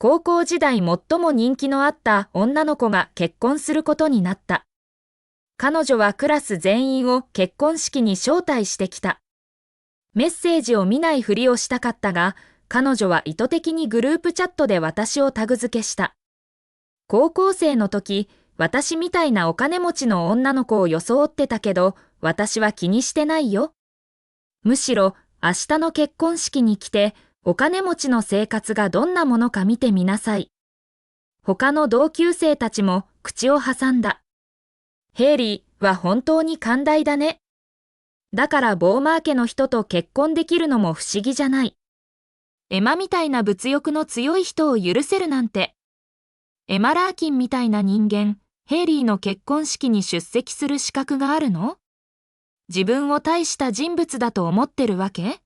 高校時代最も人気のあった女の子が結婚することになった。彼女はクラス全員を結婚式に招待してきた。メッセージを見ないふりをしたかったが、彼女は意図的にグループチャットで私をタグ付けした。高校生の時、私みたいなお金持ちの女の子を装ってたけど、私は気にしてないよ。むしろ、明日の結婚式に来て、お金持ちの生活がどんなものか見てみなさい。他の同級生たちも口を挟んだ。ヘイリーは本当に寛大だね。だからボーマー家の人と結婚できるのも不思議じゃない。エマみたいな物欲の強い人を許せるなんて。エマ・ラーキンみたいな人間、ヘイリーの結婚式に出席する資格があるの？自分を大した人物だと思ってるわけ？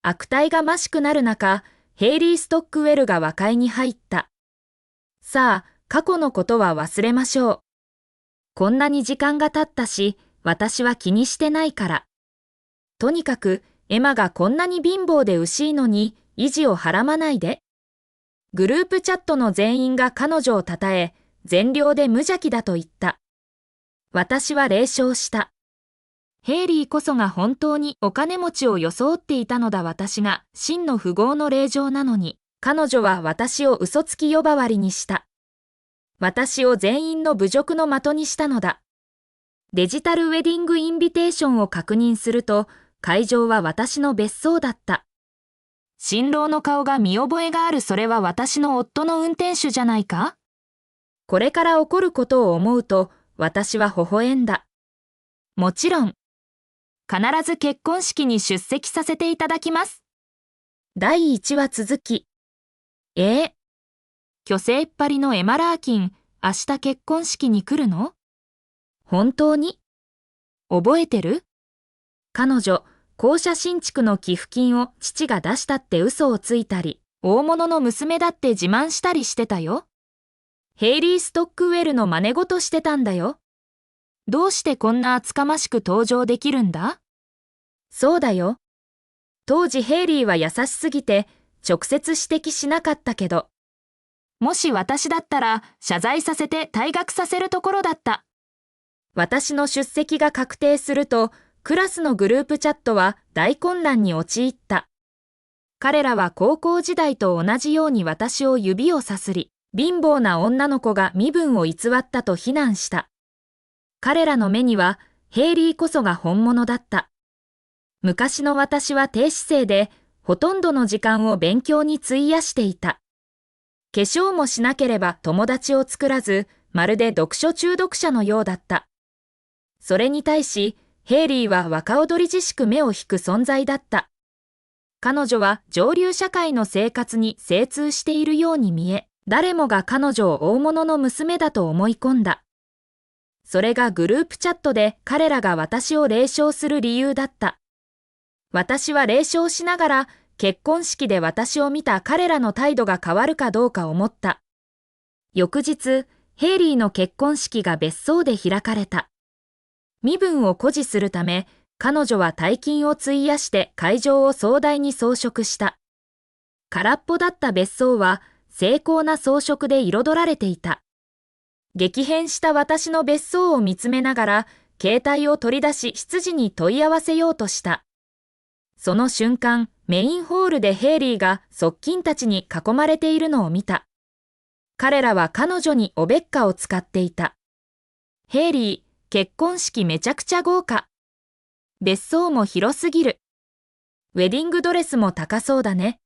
悪態がましくなる中、ヘイリー・ストックウェルが和解に入った。さあ、過去のことは忘れましょう。こんなに時間が経ったし、私は気にしてないから。とにかく、エマがこんなに貧乏でうしいのに、意地をはらまないで。グループチャットの全員が彼女をたたえ、善良で無邪気だと言った。私は冷笑した。ヘイリーこそが本当にお金持ちを装っていたのだ。私が真の富豪の令嬢なのに、彼女は私を嘘つき呼ばわりにした。私を全員の侮辱の的にしたのだ。デジタルウェディングインビテーションを確認すると、会場は私の別荘だった。新郎の顔が見覚えがある。それは私の夫の運転手じゃないか？これから起こることを思うと、私は微笑んだ。もちろん。必ず結婚式に出席させていただきます。第1話続き。虚勢っ張りのエマ・ラーキン、明日結婚式に来るの？本当に？覚えてる？彼女、校舎新築の寄付金を父が出したって嘘をついたり、大物の娘だって自慢したりしてたよ。ヘイリー・ストックウェルの真似事してたんだよ。どうしてこんな厚かましく登場できるんだ？そうだよ。当時ヘイリーは優しすぎて直接指摘しなかったけど、もし私だったら謝罪させて退学させるところだった。私の出席が確定すると、クラスのグループチャットは大混乱に陥った。彼らは高校時代と同じように私を指をさすり、貧乏な女の子が身分を偽ったと非難した。彼らの目にはヘイリーこそが本物だった。昔の私は低姿勢で、ほとんどの時間を勉強に費やしていた。化粧もしなければ友達を作らず、まるで読書中毒者のようだった。それに対し、ヘイリーは若踊りじしく目を引く存在だった。彼女は上流社会の生活に精通しているように見え、誰もが彼女を大物の娘だと思い込んだ。それがグループチャットで彼らが私を冷笑する理由だった。私は冷笑しながら、結婚式で私を見た彼らの態度が変わるかどうか思った。翌日、ヘイリーの結婚式が別荘で開かれた。身分を誇示するため、彼女は大金を費やして会場を壮大に装飾した。空っぽだった別荘は精巧な装飾で彩られていた。激変した私の別荘を見つめながら、携帯を取り出し執事に問い合わせようとした。その瞬間、メインホールでヘイリーが側近たちに囲まれているのを見た。彼らは彼女におべっかを使っていた。ヘイリー、結婚式めちゃくちゃ豪華。別荘も広すぎる。ウェディングドレスも高そうだね。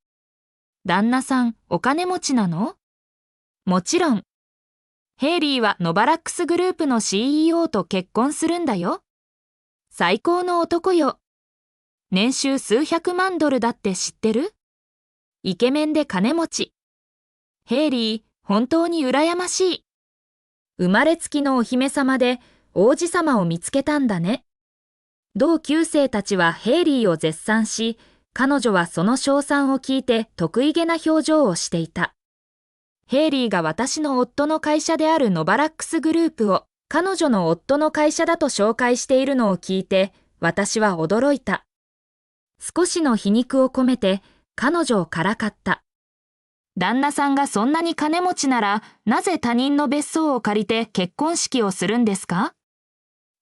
旦那さん、お金持ちなの？もちろん。ヘイリーはノバラックスグループの CEO と結婚するんだよ。最高の男よ。年収数百万ドルだって知ってる？イケメンで金持ち。ヘイリー、本当に羨ましい。生まれつきのお姫様で王子様を見つけたんだね。同級生たちはヘイリーを絶賛し、彼女はその称賛を聞いて得意げな表情をしていた。ヘイリーが私の夫の会社であるノバラックスグループを彼女の夫の会社だと紹介しているのを聞いて、私は驚いた。少しの皮肉を込めて彼女をからかった。旦那さんがそんなに金持ちなら、なぜ他人の別荘を借りて結婚式をするんですか？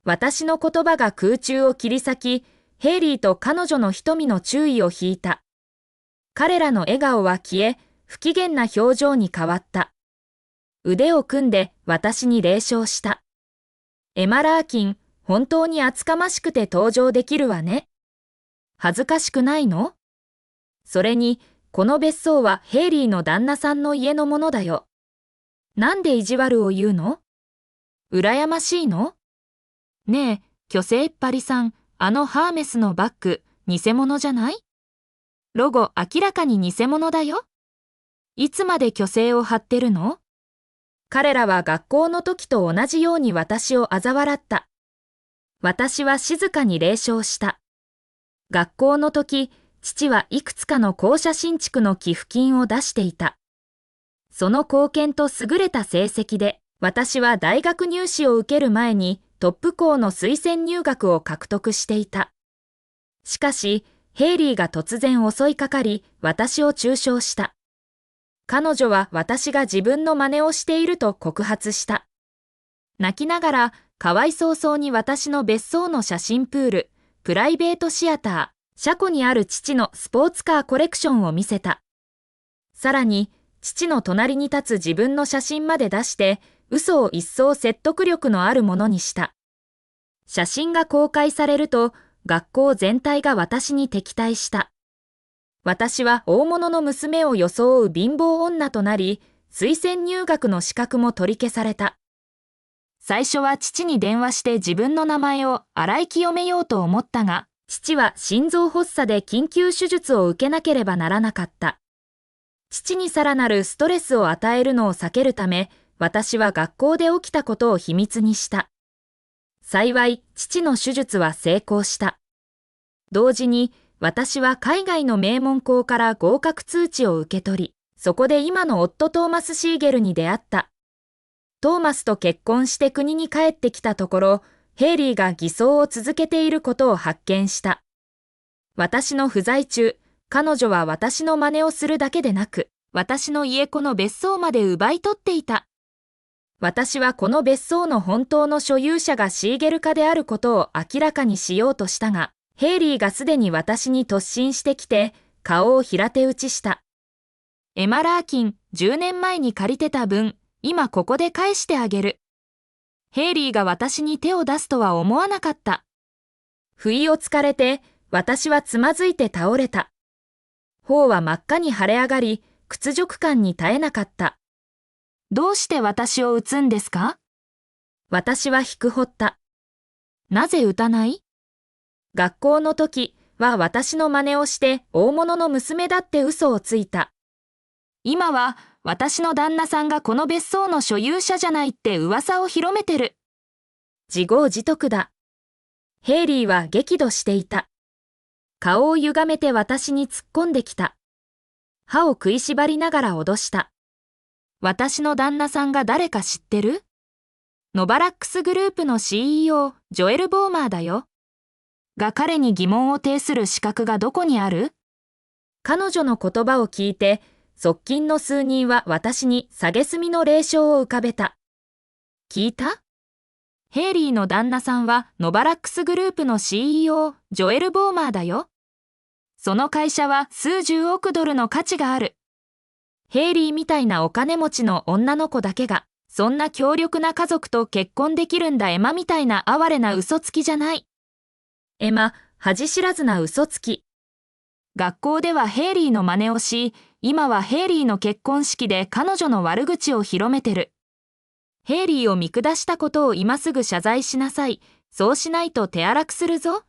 私の言葉が空中を切り裂き、ヘイリーと彼女の瞳の注意を引いた。彼らの笑顔は消え、不機嫌な表情に変わった。腕を組んで私に礼笑した。エマ・ラーキン、本当に厚かましくて登場できるわね。恥ずかしくないの？それに、この別荘はヘイリーの旦那さんの家のものだよ。なんで意地悪を言うの？羨ましいの？ねえ、巨星っぱりさん、あのハーメスのバッグ、偽物じゃない？ロゴ明らかに偽物だよ。いつまで虚勢を張ってるの？彼らは学校の時と同じように私を嘲笑った。私は静かに礼笑した。学校の時、父はいくつかの校舎新築の寄付金を出していた。その貢献と優れた成績で、私は大学入試を受ける前にトップ校の推薦入学を獲得していた。しかし、ヘイリーが突然襲いかかり、私を中傷した。彼女は私が自分の真似をしていると告発した。泣きながら、かわいそうそうに私の別荘の写真プール、プライベートシアター、車庫にある父のスポーツカーコレクションを見せた。さらに、父の隣に立つ自分の写真まで出して、嘘を一層説得力のあるものにした。写真が公開されると、学校全体が私に敵対した。私は大物の娘を装う貧乏女となり、推薦入学の資格も取り消された。最初は父に電話して自分の名前を洗い清めようと思ったが、父は心臓発作で緊急手術を受けなければならなかった。父にさらなるストレスを与えるのを避けるため、私は学校で起きたことを秘密にした。幸い、父の手術は成功した。同時に、私は海外の名門校から合格通知を受け取り、そこで今の夫トーマス・シーゲルに出会った。トーマスと結婚して国に帰ってきたところ、ヘイリーが偽装を続けていることを発見した。私の不在中、彼女は私の真似をするだけでなく、私の家子の別荘まで奪い取っていた。私はこの別荘の本当の所有者がシーゲル家であることを明らかにしようとしたが、ヘイリーがすでに私に突進してきて、顔を平手打ちした。エマ・ラーキン、10年前に借りてた分、今ここで返してあげる。ヘイリーが私に手を出すとは思わなかった。不意をつかれて、私はつまずいて倒れた。頬は真っ赤に腫れ上がり、屈辱感に耐えなかった。どうして私を撃つんですか？私は引くほった。なぜ撃たない？学校の時は私の真似をして大物の娘だって嘘をついた。今は私の旦那さんがこの別荘の所有者じゃないって噂を広めてる。自業自得だ。ヘイリーは激怒していた。顔を歪めて私に突っ込んできた。歯を食いしばりながら脅した。私の旦那さんが誰か知ってる？ノバラックスグループの CEO、ジョエル・ボーマーだよ。が彼に疑問を呈する資格がどこにある？彼女の言葉を聞いて、側近の数人は私に蔑みの冷笑を浮かべた。聞いた？ヘイリーの旦那さんはノバラックスグループの CEO、ジョエル・ボーマーだよ。その会社は数十億ドルの価値がある。ヘイリーみたいなお金持ちの女の子だけが、そんな強力な家族と結婚できるんだ。エマみたいな哀れな嘘つきじゃない。エマ、恥知らずな嘘つき。学校ではヘイリーの真似をし、今はヘイリーの結婚式で彼女の悪口を広めてる。ヘイリーを見下したことを今すぐ謝罪しなさい。そうしないと手荒くするぞ。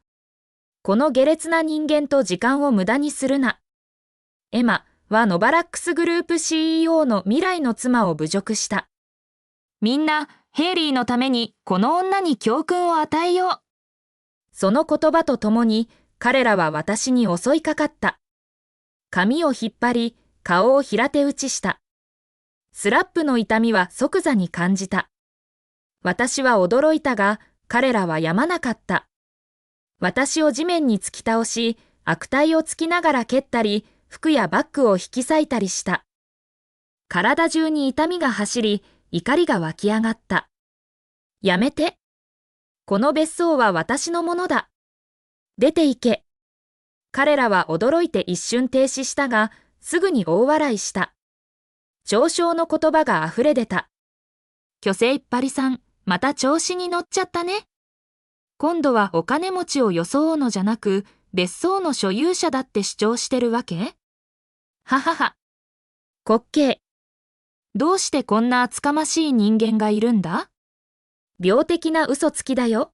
この下劣な人間と時間を無駄にするな。エマはノバラックスグループ CEO の未来の妻を侮辱した。みんな、ヘイリーのためにこの女に教訓を与えよう。その言葉とともに、彼らは私に襲いかかった。髪を引っ張り、顔を平手打ちした。スラップの痛みは即座に感じた。私は驚いたが、彼らはやまなかった。私を地面に突き倒し、悪態をつきながら蹴ったり、服やバッグを引き裂いたりした。体中に痛みが走り、怒りが湧き上がった。やめて。この別荘は私のものだ。出て行け。彼らは驚いて一瞬停止したが、すぐに大笑いした。嘲笑の言葉があふれ出た。虚勢っぱりさん、また調子に乗っちゃったね。今度はお金持ちを装うのじゃなく、別荘の所有者だって主張してるわけ？ははは。滑稽。どうしてこんな厚かましい人間がいるんだ？病的な嘘つきだよ。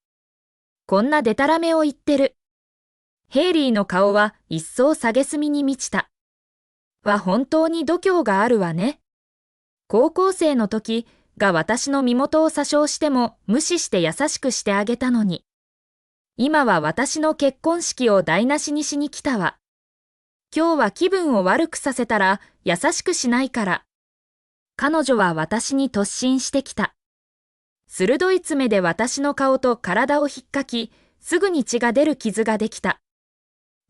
こんなデタラメを言ってる。ヘイリーの顔は一層蔑みに満ちた。本当に度胸があるわね。高校生の時が私の身元を詐称しても無視して優しくしてあげたのに。今は私の結婚式を台無しにしに来たわ。今日は気分を悪くさせたら優しくしないから。彼女は私に突進してきた。鋭い爪で私の顔と体をひっかき、すぐに血が出る傷ができた。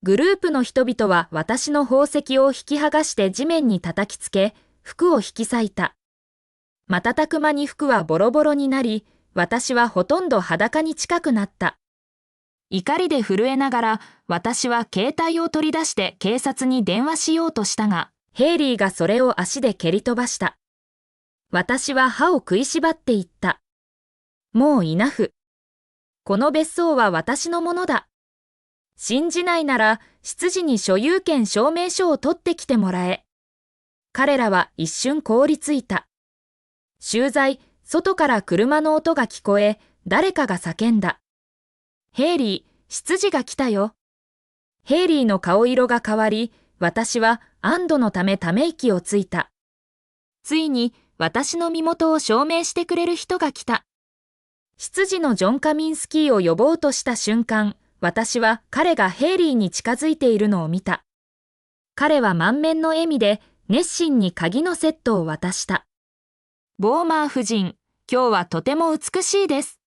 グループの人々は私の宝石を引き剥がして地面に叩きつけ、服を引き裂いた。瞬く間に服はボロボロになり、私はほとんど裸に近くなった。怒りで震えながら、私は携帯を取り出して警察に電話しようとしたが、ヘイリーがそれを足で蹴り飛ばした。私は歯を食いしばって言った。もうイナフ。この別荘は私のものだ。信じないなら、執事に所有権証明書を取ってきてもらえ。彼らは一瞬凍りついた。秀才、外から車の音が聞こえ、誰かが叫んだ。ヘイリー、執事が来たよ。ヘイリーの顔色が変わり、私は安堵のためため息をついた。ついに私の身元を証明してくれる人が来た。執事のジョン・カミンスキーを呼ぼうとした瞬間、私は彼がヘイリーに近づいているのを見た。彼は満面の笑みで熱心に鍵のセットを渡した。ボーマー夫人、今日はとても美しいです。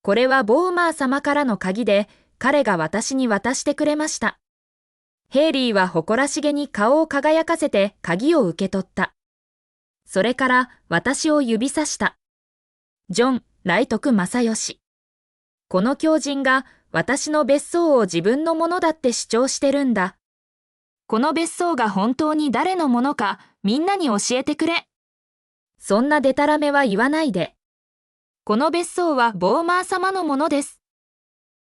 これはボーマー様からの鍵で、彼が私に渡してくれました。ヘイリーは誇らしげに顔を輝かせて鍵を受け取った。それから私を指さした。ジョン・ライトク正義。この狂人が私の別荘を自分のものだって主張してるんだ。この別荘が本当に誰のものかみんなに教えてくれ。そんなデタラメは言わないで。この別荘はボーマー様のものです。